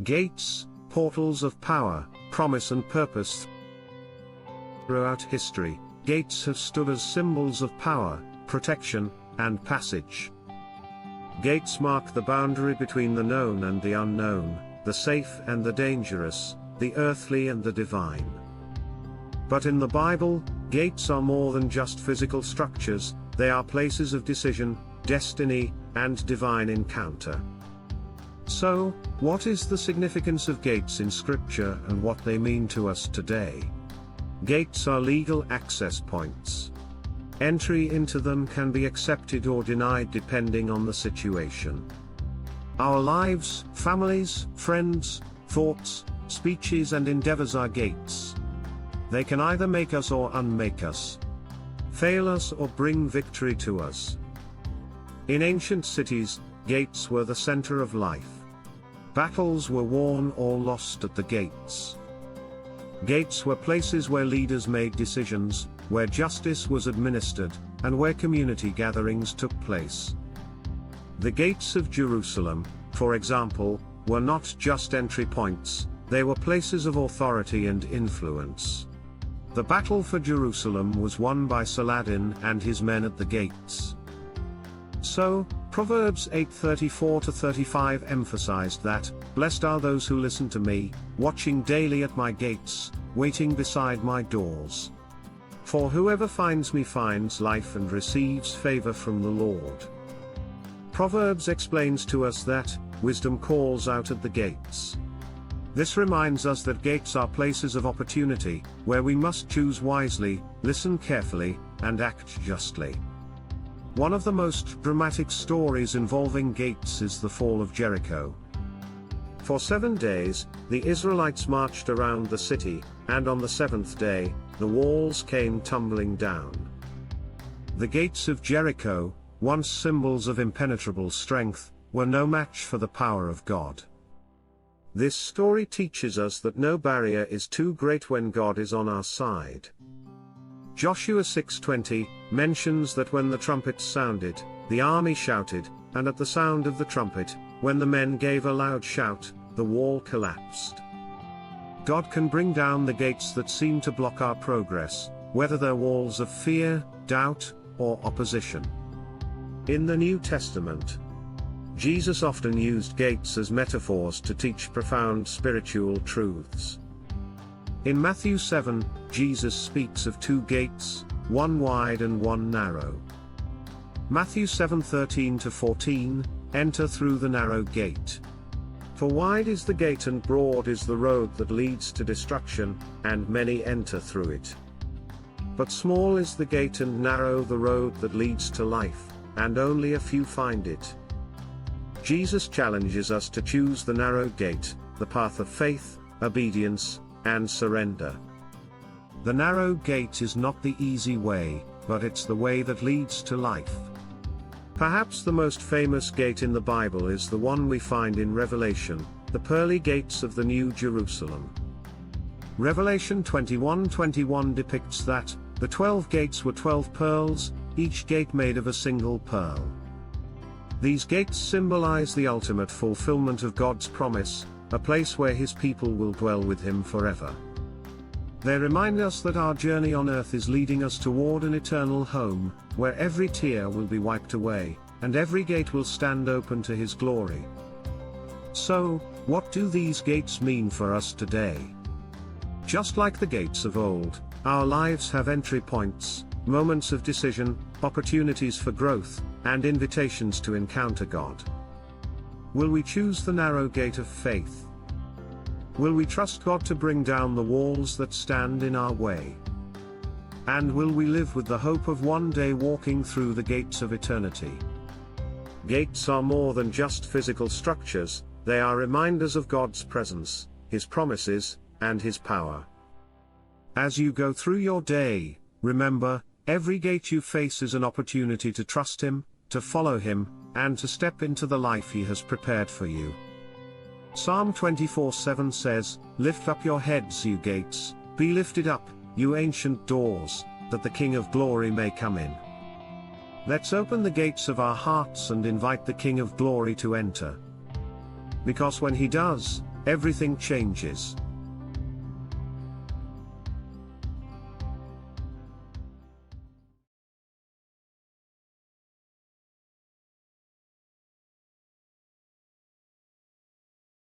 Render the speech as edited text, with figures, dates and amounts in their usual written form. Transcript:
Gates, portals of power, promise and purpose. Throughout history, gates have stood as symbols of power, protection, and passage. Gates mark the boundary between the known and the unknown, the safe and the dangerous, the earthly and the divine. But in the Bible, gates are more than just physical structures, they are places of decision, destiny, and divine encounter. So, what is the significance of gates in Scripture and what they mean to us today? Gates are legal access points. Entry into them can be accepted or denied depending on the situation. Our lives, families, friends, thoughts, speeches and endeavors are gates. They can either make us or unmake us, fail us or bring victory to us. In ancient cities, gates were the center of life. Battles were won or lost at the gates. Gates were places where leaders made decisions, where justice was administered, and where community gatherings took place. The gates of Jerusalem, for example, were not just entry points, they were places of authority and influence. The battle for Jerusalem was won by Saladin and his men at the gates. So, Proverbs 8:34-35 emphasized that, "Blessed are those who listen to me, watching daily at my gates, waiting beside my doors. For whoever finds me finds life and receives favor from the Lord." Proverbs explains to us that, wisdom calls out at the gates. This reminds us that gates are places of opportunity, where we must choose wisely, listen carefully, and act justly. One of the most dramatic stories involving gates is the fall of Jericho. For 7 days, the Israelites marched around the city, and on the 7th day, the walls came tumbling down. The gates of Jericho, once symbols of impenetrable strength, were no match for the power of God. This story teaches us that no barrier is too great when God is on our side. Joshua 6:20 mentions that when the trumpets sounded, the army shouted, and at the sound of the trumpet, when the men gave a loud shout, the wall collapsed. God can bring down the gates that seem to block our progress, whether they're walls of fear, doubt, or opposition. In the New Testament, Jesus often used gates as metaphors to teach profound spiritual truths. In Matthew 7, Jesus speaks of 2 gates, one wide and one narrow. Matthew 7:13-14, "Enter through the narrow gate. For wide is the gate and broad is the road that leads to destruction, and many enter through it. But small is the gate and narrow the road that leads to life, and only a few find it." Jesus challenges us to choose the narrow gate, the path of faith, obedience, and surrender. The narrow gate is not the easy way, but it's the way that leads to life. Perhaps the most famous gate in the Bible is the one we find in Revelation, the pearly gates of the New Jerusalem. Revelation 21:21 depicts that, the 12 gates were 12 pearls, each gate made of a single pearl. These gates symbolize the ultimate fulfillment of God's promise, a place where His people will dwell with Him forever. They remind us that our journey on earth is leading us toward an eternal home, where every tear will be wiped away, and every gate will stand open to His glory. So, what do these gates mean for us today? Just like the gates of old, our lives have entry points, moments of decision, opportunities for growth, and invitations to encounter God. Will we choose the narrow gate of faith? Will we trust God to bring down the walls that stand in our way? And will we live with the hope of one day walking through the gates of eternity? Gates are more than just physical structures, they are reminders of God's presence, His promises, and His power. As you go through your day, remember, every gate you face is an opportunity to trust Him, to follow Him, and to step into the life He has prepared for you. Psalm 24:7 says, "Lift up your heads, you gates, be lifted up, you ancient doors, that the King of Glory may come in." Let's open the gates of our hearts and invite the King of Glory to enter. Because when He does, everything changes.